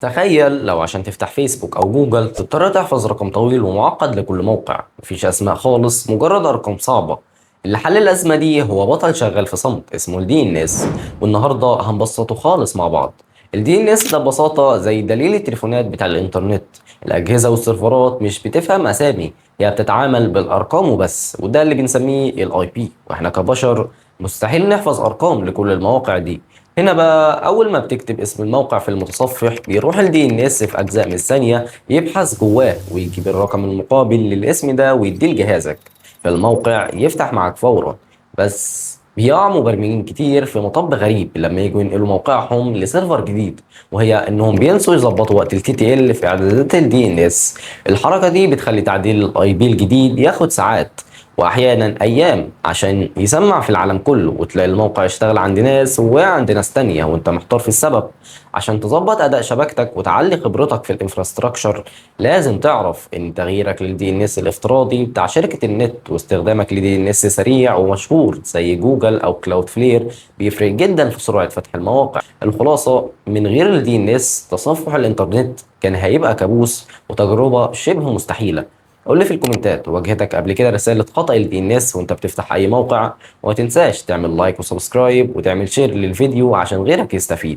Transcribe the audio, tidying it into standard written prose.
تخيل لو عشان تفتح فيسبوك أو جوجل تضطر تحفظ رقم طويل ومعقد لكل موقع، مفيش أسماء خالص، مجرد أرقام صعبة. اللي حل الأزمة دي هو بطل شغال في صمت اسمه الدي ان اس، والنهاردة هنبسطه خالص مع بعض. الدي ان اس ده ببساطة زي دليل التليفونات بتاع الإنترنت. الأجهزة والسيرفرات مش بتفهم أسامي، هي بتتعامل بالأرقام وبس، وده اللي بنسميه الاي بي. واحنا كبشر مستحيل نحفظ أرقام لكل المواقع دي. هنا بقى أول ما بتكتب اسم الموقع في المتصفح بيروح ال DNS في أجزاء من الثانية يبحث جواه ويجيب الرقم المقابل للاسم ده ويديه لجهازك، فالموقع يفتح معاك فورا. بس بيقع مبرمجين كتير في مطب غريب لما يجوا ينقلوا موقعهم لسيرفر جديد، وهي انهم بينسوا يظبطوا وقت ال TTL في اعدادات ال DNS. الحركة دي بتخلي تعديل الاي بي الجديد ياخد ساعات واحيانا ايام عشان يسمع في العالم كله، وتلاقي الموقع اشتغل عند ناس وعند ناس تانية وانت محتار في السبب. عشان تظبط اداء شبكتك وتعلي خبرتك في الانفراستراكشر لازم تعرف ان تغييرك للدي ان اس الافتراضي بتاع شركة النت واستخدامك لدي ان اس سريع ومشهور زي جوجل او كلاود فلير بيفرق جدا في سرعة فتح المواقع. الخلاصة من غير الدي ان اس تصفح الانترنت كان هيبقى كابوس وتجربة شبه مستحيلة. قول لي في الكومنتات واجهتك قبل كده رسالة خطأ ال DNS وانت بتفتح اي موقع، وما تنساش تعمل لايك وسبسكرايب وتعمل شير للفيديو عشان غيرك يستفيد.